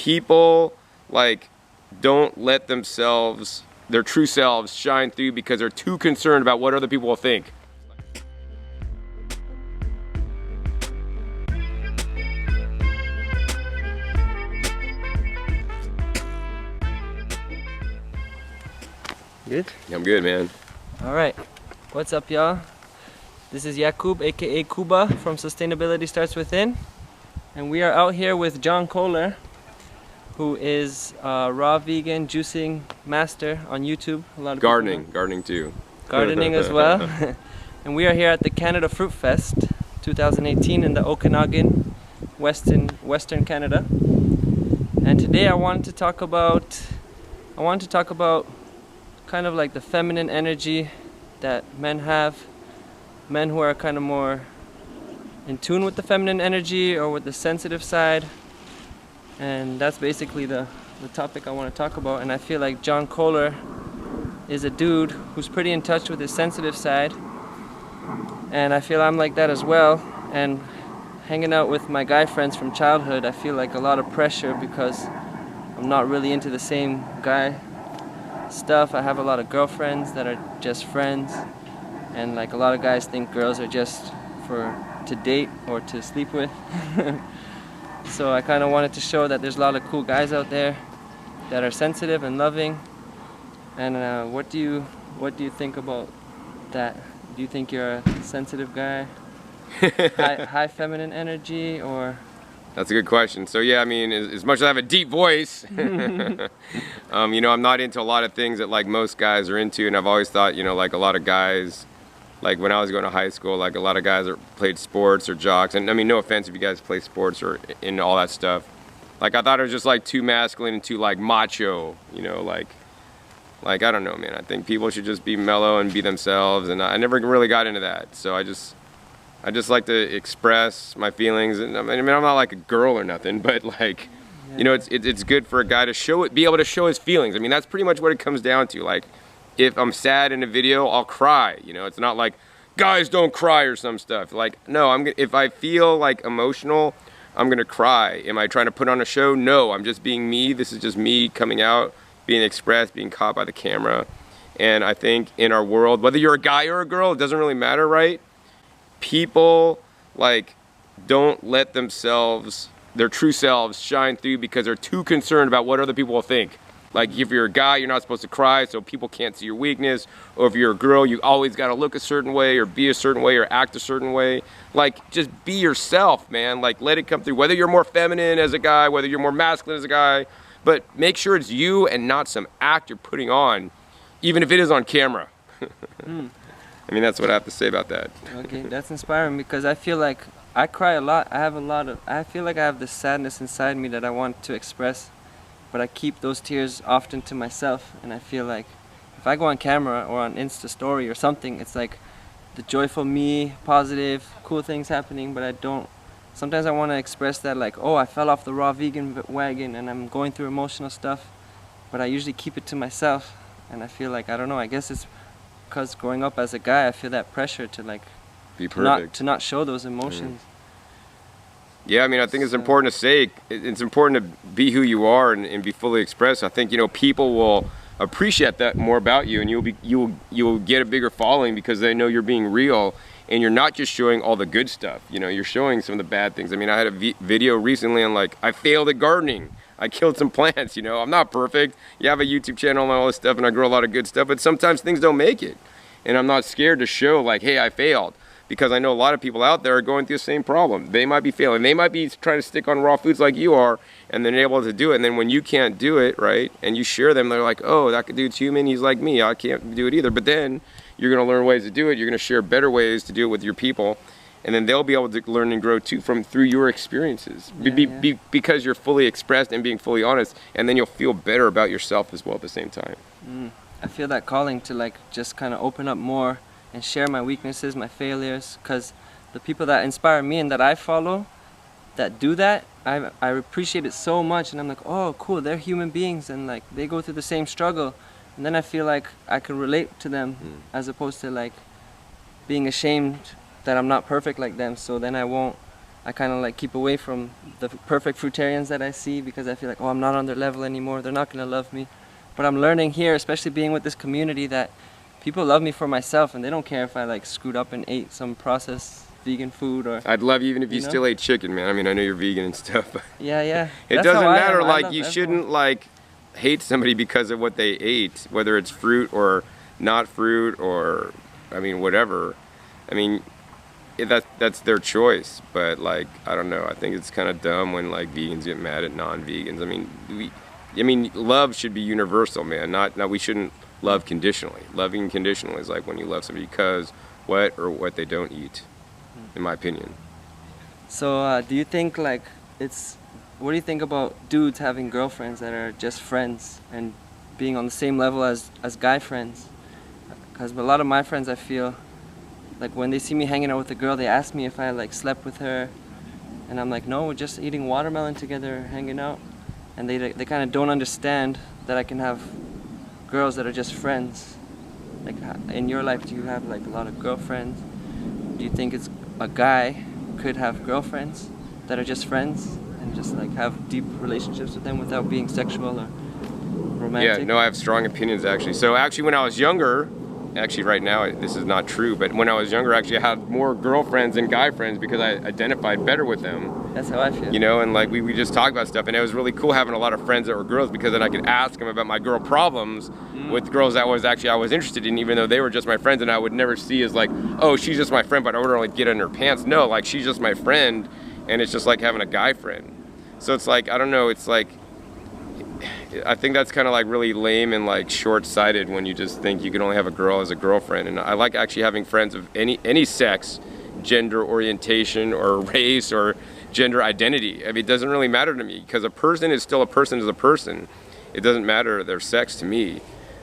people like don't let themselves, their true selves, shine through because they're too concerned about what other people will think. Good? I'm good, man. Alright, what's up, y'all? This is Jakub, aka Kuba from Sustainability Starts Within, and we are out here with John Kohler, who is a raw vegan juicing master on YouTube. A lot of Gardening too. Gardening as well. And we are here at the Canada Fruit Fest 2018 in the Okanagan, Western Canada. And today I wanted to talk about kind of like the feminine energy that men have, men who are kind of more in tune with the feminine energy or with the sensitive side, and that's basically the topic I want to talk about. And I feel like John Kohler is a dude who's pretty in touch with his sensitive side, and I feel I'm like that as well. And hanging out with my guy friends from childhood, I feel like a lot of pressure because I'm not really into the same guy stuff. I have a lot of girlfriends that are just friends, and like a lot of guys think girls are just to date or to sleep with. So I kind of wanted to show that there's a lot of cool guys out there that are sensitive and loving. And what do you think about that? Do you think you're a sensitive guy? high feminine energy, or? That's a good question. So yeah, I mean, as much as I have a deep voice, you know, I'm not into a lot of things that like most guys are into, and I've always thought, you know, like a lot of guys, like when I was going to high school, like a lot of guys that played sports or jocks, and I mean, no offense if you guys play sports or in all that stuff, like I thought it was just like too masculine and too like macho, you know, like I don't know, man. I think people should just be mellow and be themselves, and I never really got into that. So I just like to express my feelings, and I mean, I'm not like a girl or nothing, but like, you know, it's good for a guy to be able to show his feelings. I mean, that's pretty much what it comes down to. Like, if I'm sad in a video, I'll cry. You know, it's not like guys don't cry or some stuff. Like, no, if I feel like emotional, I'm gonna cry. Am I trying to put on a show? No, I'm just being me. This is just me coming out, being expressed, being caught by the camera. And I think in our world, whether you're a guy or a girl, it doesn't really matter, right? People like don't let themselves, their true selves, shine through because they're too concerned about what other people will think. Like if you're a guy, you're not supposed to cry so people can't see your weakness, or if you're a girl, you always got to look a certain way or be a certain way or act a certain way. Like just be yourself, man. Like let it come through, whether you're more feminine as a guy, whether you're more masculine as a guy, but make sure it's you and not some act you're putting on, even if it is on camera. I mean, that's what I have to say about that. Okay, that's inspiring, because I feel like I cry a lot. I feel like I have this sadness inside me that I want to express, but I keep those tears often to myself. And I feel like if I go on camera or on Insta story or something, it's like the joyful me, positive, cool things happening, but I don't. Sometimes I want to express that, like, oh, I fell off the raw vegan wagon and I'm going through emotional stuff, but I usually keep it to myself. And I feel like, I don't know, I guess it's because growing up as a guy, I feel that pressure to like be perfect, to not show those emotions. Yeah, I mean, I think it's important to say, it's important to be who you are and be fully expressed. I think, you know, people will appreciate that more about you, and you'll get a bigger following because they know you're being real and you're not just showing all the good stuff. You know, you're showing some of the bad things. I mean, I had a video recently on like, I failed at gardening. I killed some plants, you know. I'm not perfect. You have a YouTube channel and all this stuff, and I grow a lot of good stuff, but sometimes things don't make it. And I'm not scared to show like, hey, I failed. Because I know a lot of people out there are going through the same problem. They might be failing. They might be trying to stick on raw foods like you are, and they're able to do it. And then when you can't do it, right, and you share them, they're like, oh, that dude's human. He's like me. I can't do it either. But then you're going to learn ways to do it. You're going to share better ways to do it with your people. And then they'll be able to learn and grow too through your experiences. Because you're fully expressed and being fully honest. And then you'll feel better about yourself as well at the same time. I feel that calling to like just kind of open up more and share my weaknesses, my failures, because the people that inspire me and that I follow that do that, I appreciate it so much, and I'm like, oh cool, they're human beings and like they go through the same struggle, and then I feel like I can relate to them as opposed to like being ashamed that I'm not perfect like them. So then I won't I kind of like keep away from the perfect fruitarians that I see, because I feel like, oh, I'm not on their level anymore. They're not gonna love me. But I'm learning here, especially being with this community, that people love me for myself, and they don't care if I like screwed up and ate some processed vegan food, or I'd love you even if you know? still ate chicken, man. I mean, I know you're vegan and stuff, but yeah. it That's doesn't how I matter. am. I Like, love you everyone. shouldn't like hate somebody because of what they ate, whether it's fruit or not fruit, or I mean, whatever. I mean, that's their choice. But like, I don't know. I think it's kind of dumb when like vegans get mad at non-vegans. I mean, love should be universal, man. Not we shouldn't love conditionally. Loving conditionally is like when you love somebody because what they don't eat, in my opinion. So do you think like what do you think about dudes having girlfriends that are just friends and being on the same level as guy friends? Because a lot of my friends, I feel like when they see me hanging out with a girl, they ask me if I like slept with her, and I'm like, no, we're just eating watermelon together, hanging out. And they kind of don't understand that I can have girls that are just friends. Like, in your life, do you have like a lot of girlfriends? Do you think it's a guy could have girlfriends that are just friends and just like have deep relationships with them without being sexual or romantic? Yeah, no, I have strong opinions actually. So actually, when I was younger, actually right now this is not true, but when I was younger, actually I had more girlfriends than guy friends because I identified better with them. That's how I feel. You know, and like we just talked about stuff, and it was really cool having a lot of friends that were girls, because then I could ask them about my girl problems with girls that I was interested in, even though they were just my friends, and I would never see as like, oh, she's just my friend, but I wouldn't like get in her pants. No, like she's just my friend, and it's just like having a guy friend. So it's like, I don't know, it's like, I think that's kind of like really lame and like short-sighted when you just think you can only have a girl as a girlfriend. And I like actually having friends of any sex, gender orientation, or race, or gender identity. I mean, it doesn't really matter to me, because a person is still a person as a person. It doesn't matter their sex to me.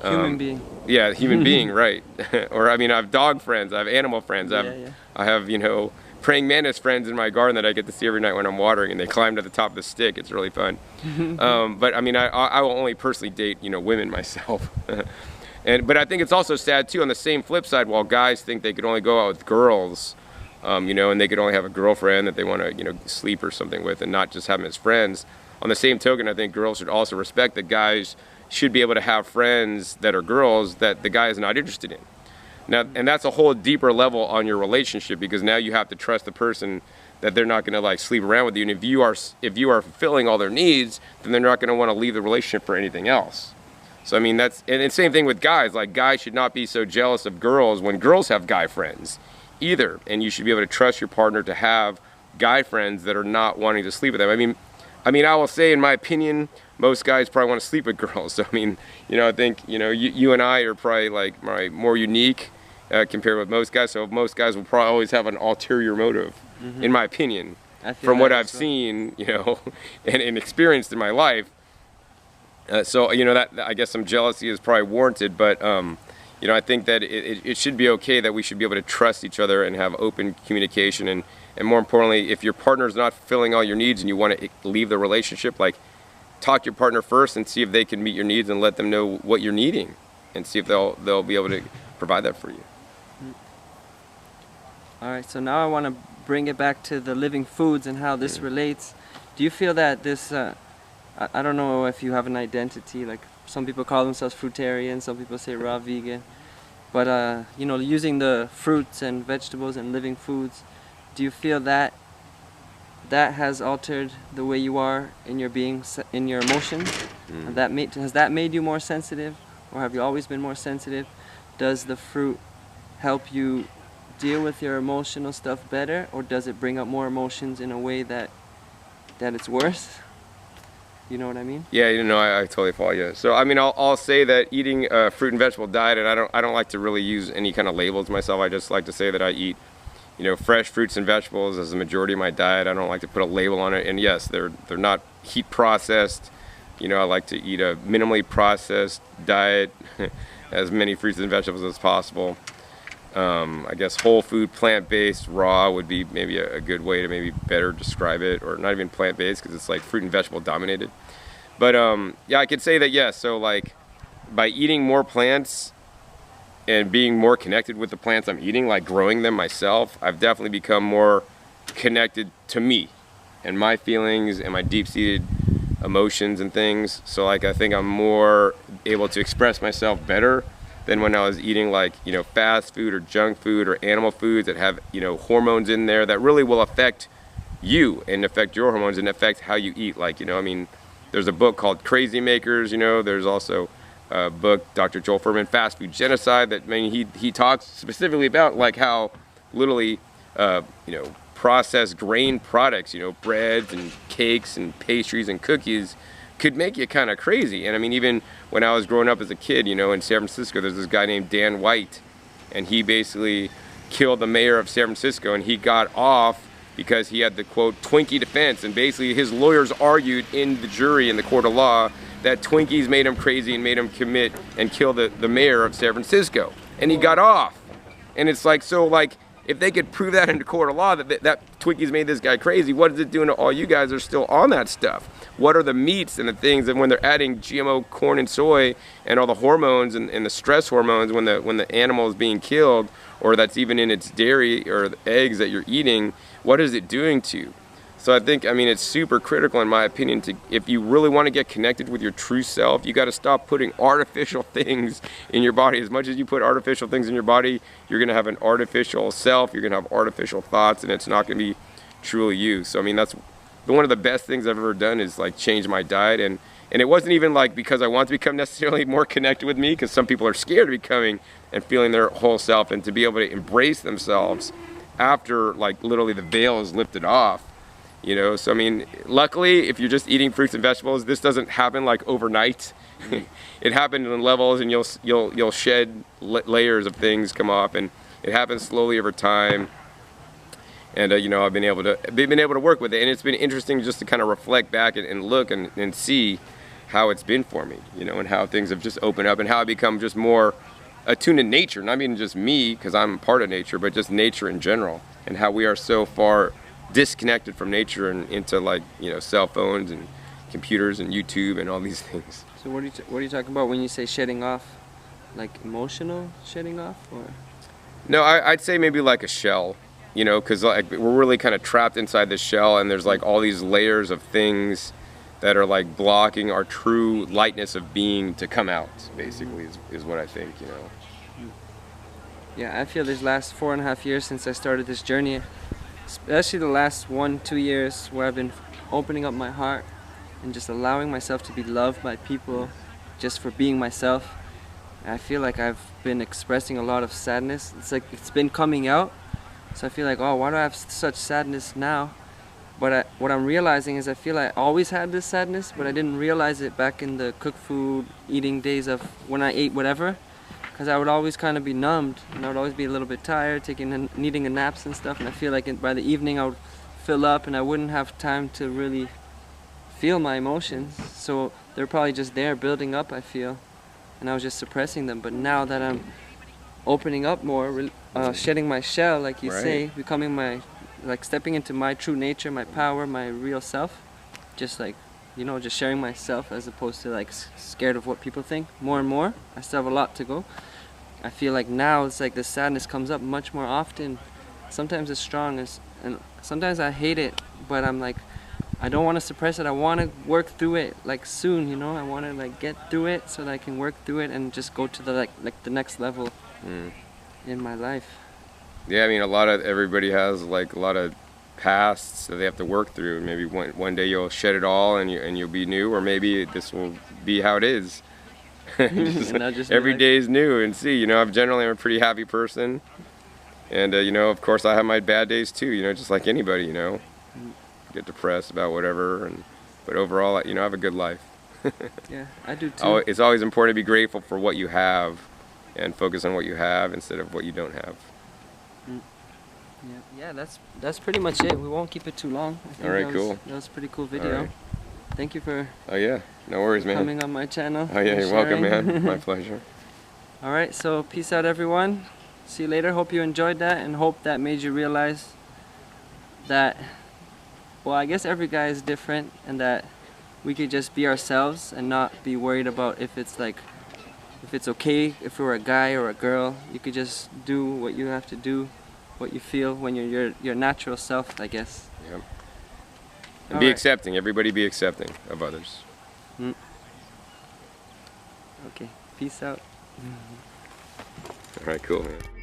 Human being. Yeah, human being, right. Or I mean, I have dog friends, I have animal friends, Yeah. I have, you know, praying mantis friends in my garden that I get to see every night when I'm watering, and they climb to the top of the stick. It's really fun. But I mean, I will only personally date, you know, women myself. But I think it's also sad too, on the same flip side, while guys think they could only go out with girls, you know, and they could only have a girlfriend that they want to, you know, sleep or something with, and not just have them as friends. On the same token, I think girls should also respect that guys should be able to have friends that are girls that the guy is not interested in. Now, and that's a whole deeper level on your relationship, because now you have to trust the person that they're not going to like sleep around with you. And if you are fulfilling all their needs, then they're not going to want to leave the relationship for anything else. So I mean, and the same thing with guys. Like, guys should not be so jealous of girls when girls have guy friends either. And you should be able to trust your partner to have guy friends that are not wanting to sleep with them. I mean, I will say, in my opinion, most guys probably want to sleep with girls. So I mean, you know, I think, you know, you and I are probably like more unique compared with most guys. So most guys will probably always have an ulterior motive, in my opinion, from what I've seen, you know, and experienced in my life. So, you know, that I guess some jealousy is probably warranted, but you know, I think that it should be okay that we should be able to trust each other and have open communication, and more importantly, if your partner's not fulfilling all your needs and you want to leave the relationship, like, talk to your partner first and see if they can meet your needs, and let them know what you're needing, and see if they'll be able to provide that for you. All right, so now I want to bring it back to the living foods and how this relates. Do you feel that this, I don't know if you have an identity, like some people call themselves fruitarian, some people say raw vegan, but you know, using the fruits and vegetables and living foods, do you feel that has altered the way you are in your being, in your emotions? Has that made you more sensitive, or have you always been more sensitive? Does the fruit help you deal with your emotional stuff better, or does it bring up more emotions in a way that it's worse? You know what I mean? Yeah, you know, I totally follow you. So I mean, I'll say that eating a fruit and vegetable diet, and I don't like to really use any kind of labels myself. I just like to say that I eat, you know, fresh fruits and vegetables as the majority of my diet. I don't like to put a label on it. And yes, they're not heat processed. You know, I like to eat a minimally processed diet, as many fruits and vegetables as possible. I guess whole food, plant-based, raw would be maybe a good way to maybe better describe it, or not even plant-based, because it's like fruit and vegetable dominated. But yeah, I could say that yes. So like, by eating more plants and being more connected with the plants I'm eating, like growing them myself, I've definitely become more connected to me and my feelings and my deep-seated emotions and things. So like I think I'm more able to express myself better than when I was eating like, you know, fast food or junk food or animal foods that have, you know, hormones in there that really will affect you and affect your hormones and affect how you eat. Like, you know, I mean, there's a book called Crazy Makers, you know, there's also a book, Dr. Joel Fuhrman, Fast Food Genocide, that, I mean, he talks specifically about like how literally, you know, processed grain products, you know, breads and cakes and pastries and cookies could make you kind of crazy. And I mean, even when I was growing up as a kid, you know, in San Francisco, there's this guy named Dan White, and he basically killed the mayor of San Francisco, and he got off because he had the, quote, Twinkie defense. And basically his lawyers argued in the jury in the court of law that Twinkies made him crazy and made him commit and kill the mayor of San Francisco. And he got off. And it's like, so like, if they could prove that in the court of law that Twinkies made this guy crazy, what is it doing to all you guys that are still on that stuff? What are the meats and the things, and when they're adding GMO corn and soy and all the hormones and the stress hormones when the animal is being killed, or that's even in its dairy or the eggs that you're eating, what is it doing to you? So I think, I mean, it's super critical in my opinion to, if you really want to get connected with your true self, you got to stop putting artificial things in your body. As much as you put artificial things in your body, you're going to have an artificial self, you're going to have artificial thoughts, and it's not going to be truly you. So I mean, that's one of the best things I've ever done, is like change my diet. And it wasn't even like because I want to become necessarily more connected with me, because some people are scared of becoming and feeling their whole self, and to be able to embrace themselves after like literally the veil is lifted off. You know, so I mean, luckily, if you're just eating fruits and vegetables, this doesn't happen like overnight. It happens in levels, and you'll shed layers of things come off, and it happens slowly over time. And you know, I've been able to work with it, and it's been interesting just to kind of reflect back and look and see how it's been for me, you know, and how things have just opened up, and how I become just more attuned to nature, not even just me because I'm part of nature, but just nature in general, and how we are so far disconnected from nature and into, like, you know, cell phones and computers and YouTube and all these things. So what are you talking about when you say shedding off? Like emotional shedding off, or? No, I'd say maybe like a shell, you know, because like we're really kind of trapped inside this shell, and there's like all these layers of things that are like blocking our true lightness of being to come out, basically, is what I think, you know. Yeah, I feel these last 4.5 years since I started this journey, especially the last 1-2 years, where I've been opening up my heart and just allowing myself to be loved by people just for being myself. I feel like I've been expressing a lot of sadness. It's like it's been coming out, so I feel like, oh, why do I have such sadness now? But what I'm realizing is I feel I always had this sadness, but I didn't realize it back in the cooked food eating days of when I ate whatever, because I would always kind of be numbed, and I would always be a little bit tired, needing a naps and stuff, and I feel like by the evening I would fill up and I wouldn't have time to really feel my emotions, so they're probably just there building up, I feel, and I was just suppressing them. But now that I'm opening up more, shedding my shell, like you say, becoming like stepping into my true nature, my power, my real self, just like, you know, just sharing myself as opposed to like scared of what people think more and more. I still have a lot to go. I feel like now it's like the sadness comes up much more often. Sometimes it's strong, and sometimes I hate it, but I'm like, I don't want to suppress it. I want to work through it like soon, you know. I want to like get through it so that I can work through it and just go to the like the next level in my life. Yeah, I mean, everybody has like a lot of pasts that they have to work through. Maybe one day you'll shed it all and you'll be new, or maybe this will be how it is. Just every day is new, and see, you know, I'm generally a pretty happy person, and you know, of course I have my bad days too, you know, just like anybody, you know, get depressed about whatever, but overall, you know, I have a good life. Yeah, I do too. It's always important to be grateful for what you have and focus on what you have instead of what you don't have. Yeah, that's pretty much it. We won't keep it too long. All right, cool. That was a pretty cool video. Right. Thank you for no worries, man. coming on my channel. Oh yeah, you're welcome, man. My pleasure. All right, so peace out, everyone. See you later. Hope you enjoyed that, and hope that made you realize that, well, I guess every guy is different, and that we could just be ourselves and not be worried about if it's okay if we're a guy or a girl. You could just do what you have to do what you feel when you're your natural self, I guess. Yep. And All be right. accepting. Everybody be accepting of others. Okay, peace out. All right, cool, man.